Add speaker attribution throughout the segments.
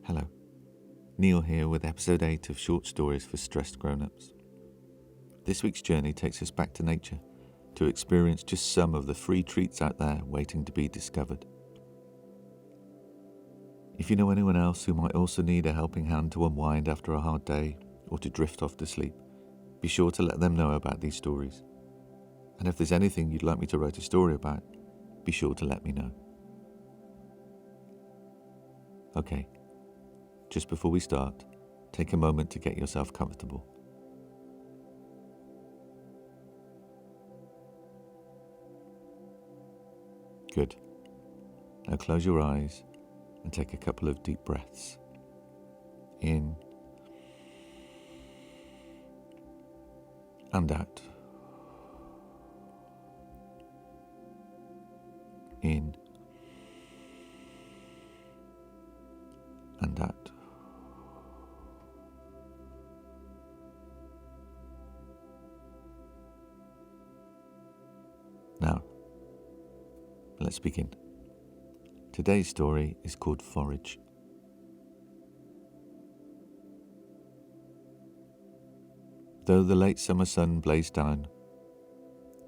Speaker 1: Hello, Neil here with episode 8 of Short Stories for Stressed Grown-Ups. This week's journey takes us back to nature to experience just some of the free treats out there waiting to be discovered. If you know anyone else who might also need a helping hand to unwind after a hard day or to drift off to sleep, be sure to let them know about these stories. And if there's anything you'd like me to write a story about, be sure to let me know. Okay. Just before we start, take a moment to get yourself comfortable. Good. Now close your eyes and take a couple of deep breaths. In and out. In and out. Now, let's begin. Today's story is called Forage. Though the late summer sun blazed down,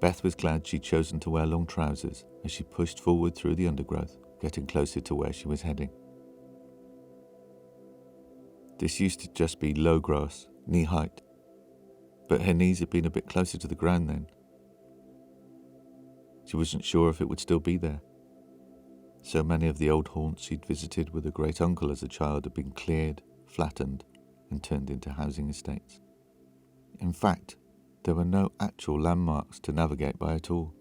Speaker 1: Beth was glad she'd chosen to wear long trousers as she pushed forward through the undergrowth, getting closer to where she was heading. This used to just be low grass, knee height, but her knees had been a bit closer to the ground then. She wasn't sure if it would still be there. So many of the old haunts she'd visited with her great-uncle as a child had been cleared, flattened, and turned into housing estates. In fact, there were no actual landmarks to navigate by at all,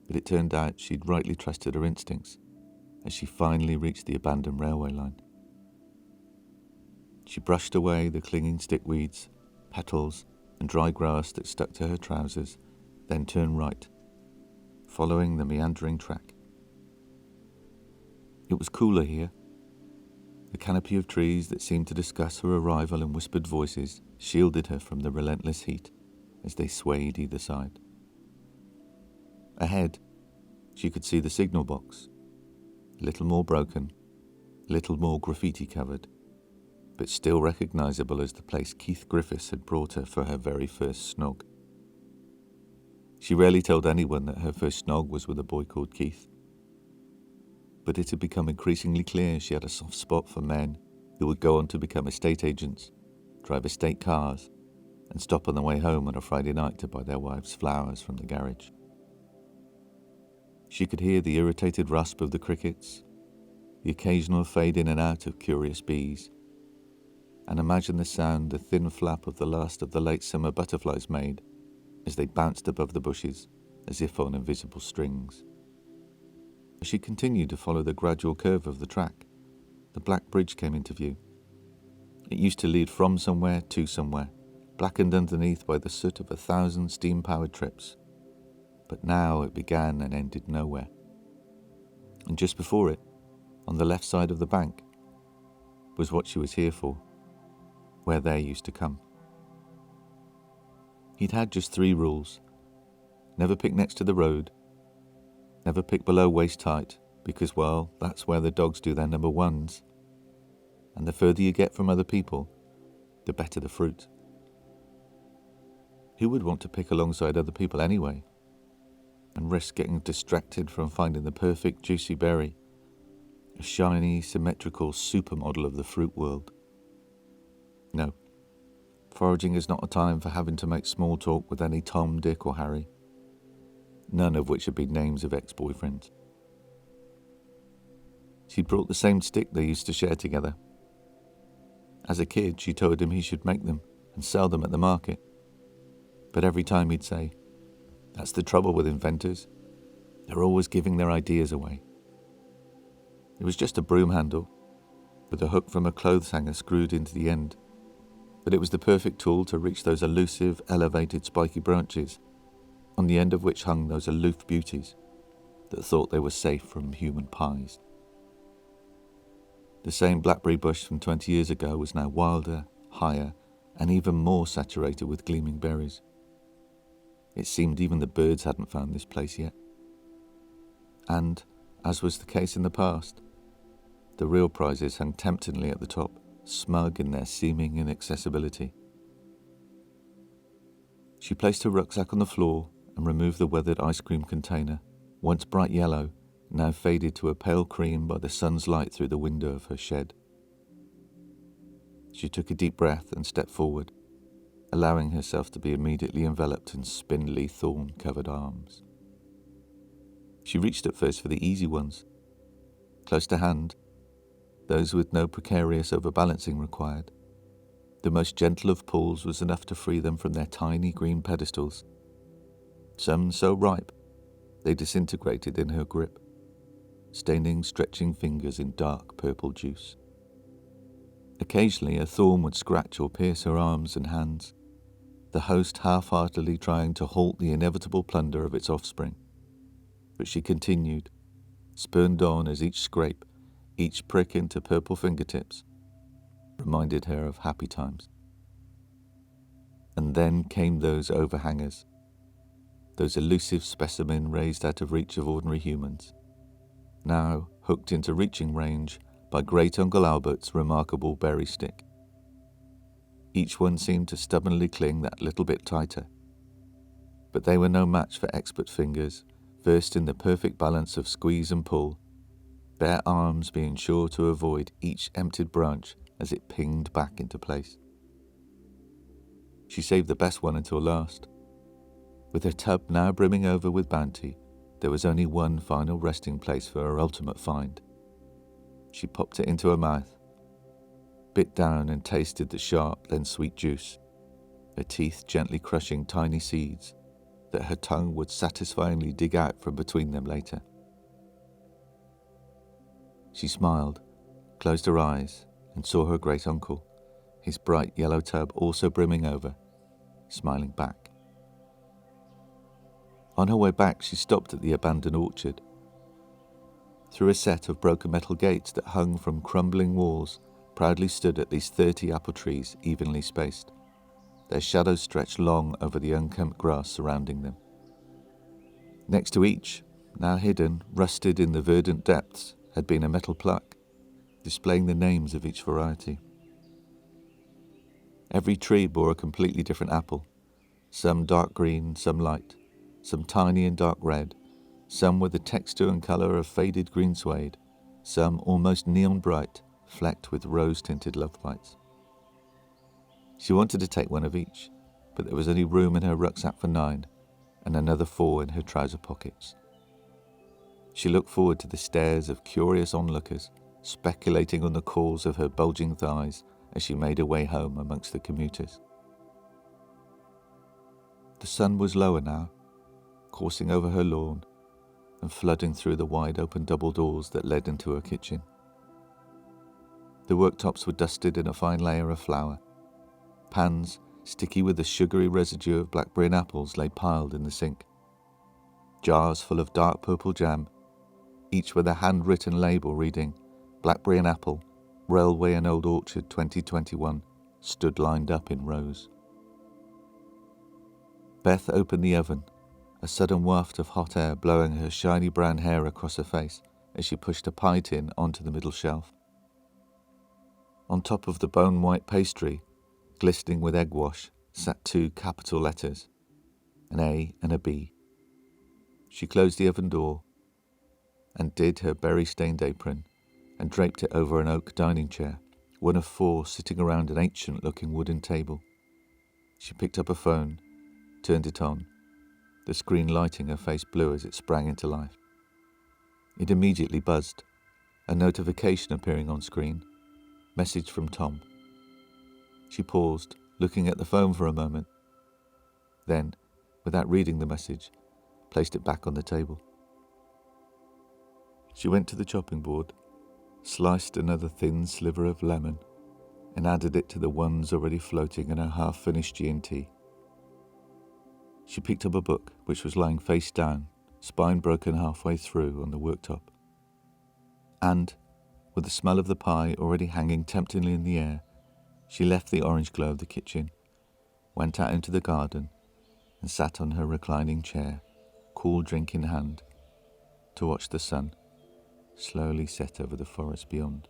Speaker 1: but it turned out she'd rightly trusted her instincts as she finally reached the abandoned railway line. She brushed away the clinging stickweeds, petals, and dry grass that stuck to her trousers, then turned right, following the meandering track. It was cooler here. The canopy of trees that seemed to discuss her arrival in whispered voices shielded her from the relentless heat as they swayed either side. Ahead, she could see the signal box, a little more broken, a little more graffiti covered, but still recognisable as the place Keith Griffiths had brought her for her very first snog. She rarely told anyone that her first snog was with a boy called Keith, but it had become increasingly clear she had a soft spot for men who would go on to become estate agents, drive estate cars, and stop on the way home on a Friday night to buy their wives flowers from the garage. She could hear the irritated rasp of the crickets, the occasional fade in and out of curious bees, and imagine the sound the thin flap of the last of the late summer butterflies made as they bounced above the bushes as if on invisible strings. As she continued to follow the gradual curve of the track, the black bridge came into view. It used to lead from somewhere to somewhere, blackened underneath by the soot of 1,000 steam-powered trips. But now it began and ended nowhere. And just before it, on the left side of the bank, was what she was here for, where they used to come. He'd had just 3 rules. Never pick next to the road. Never pick below waist height, because, well, that's where the dogs do their number ones. And the further you get from other people, the better the fruit. Who would want to pick alongside other people anyway, and risk getting distracted from finding the perfect juicy berry, a shiny, symmetrical supermodel of the fruit world? No. Foraging is not a time for having to make small talk with any Tom, Dick or Harry, none of which had been names of ex-boyfriends. She'd brought the same stick they used to share together. As a kid, she told him he should make them and sell them at the market. But every time he'd say, "That's the trouble with inventors. They're always giving their ideas away." It was just a broom handle, with a hook from a clothes hanger screwed into the end. But it was the perfect tool to reach those elusive, elevated, spiky branches, on the end of which hung those aloof beauties that thought they were safe from human pies. The same blackberry bush from 20 years ago was now wilder, higher, and even more saturated with gleaming berries. It seemed even the birds hadn't found this place yet. And, as was the case in the past, The real prizes hung temptingly at the top, smug in their seeming inaccessibility. She placed her rucksack on the floor and removed the weathered ice cream container, once bright yellow, now faded to a pale cream by the sun's light through the window of her shed. She took a deep breath and stepped forward, allowing herself to be immediately enveloped in spindly, thorn-covered arms. She reached at first for the easy ones. Close to hand, those with no precarious overbalancing required. The most gentle of pulls was enough to free them from their tiny green pedestals, some so ripe they disintegrated in her grip, staining stretching fingers in dark purple juice. Occasionally a thorn would scratch or pierce her arms and hands, the host half-heartedly trying to halt the inevitable plunder of its offspring. But she continued, spurned on as each scrape, each prick into purple fingertips, reminded her of happy times. And then came those overhangers, those elusive specimens raised out of reach of ordinary humans, now hooked into reaching range by Great Uncle Albert's remarkable berry stick. Each one seemed to stubbornly cling that little bit tighter, but they were no match for expert fingers, versed in the perfect balance of squeeze and pull, bare arms being sure to avoid each emptied branch as it pinged back into place. She saved the best one until last. With her tub now brimming over with bounty, there was only one final resting place for her ultimate find. She popped it into her mouth, bit down and tasted the sharp then sweet juice, her teeth gently crushing tiny seeds that her tongue would satisfyingly dig out from between them later. She smiled, closed her eyes, and saw her great uncle, his bright yellow tub also brimming over, smiling back. On her way back, she stopped at the abandoned orchard. Through a set of broken metal gates that hung from crumbling walls, proudly stood at least 30 apple trees evenly spaced. Their shadows stretched long over the unkempt grass surrounding them. Next to each, now hidden, rusted in the verdant depths, had been a metal plaque, displaying the names of each variety. Every tree bore a completely different apple, some dark green, some light, some tiny and dark red, some with the texture and colour of faded greensward, some almost neon bright, flecked with rose-tinted love bites. She wanted to take one of each, but there was only room in her rucksack for 9, and another 4 in her trouser pockets. She looked forward to the stares of curious onlookers, speculating on the cause of her bulging thighs as she made her way home amongst the commuters. The sun was lower now, coursing over her lawn and flooding through the wide open double doors that led into her kitchen. The worktops were dusted in a fine layer of flour. Pans, sticky with the sugary residue of blackberry and apples, lay piled in the sink. Jars full of dark purple jam, each with a handwritten label reading Blackberry and Apple, Railway and Old Orchard 2021, stood lined up in rows. Beth opened the oven, a sudden waft of hot air blowing her shiny brown hair across her face as she pushed a pie tin onto the middle shelf. On top of the bone-white pastry, glistening with egg wash, sat 2 capital letters, an A and a B. She closed the oven door, undid her berry-stained apron, and draped it over an oak dining chair, one of 4 sitting around an ancient-looking wooden table. She picked up a phone, turned it on, the screen lighting her face blue as it sprang into life. It immediately buzzed, a notification appearing on screen, message from Tom. She paused, looking at the phone for a moment, then, without reading the message, placed it back on the table. She went to the chopping board, sliced another thin sliver of lemon, and added it to the ones already floating in her half-finished G&T. She picked up a book which was lying face down, spine broken halfway through on the worktop. And, with the smell of the pie already hanging temptingly in the air, she left the orange glow of the kitchen, went out into the garden, and sat on her reclining chair, cool drink in hand, to watch the sun slowly set over the forest beyond.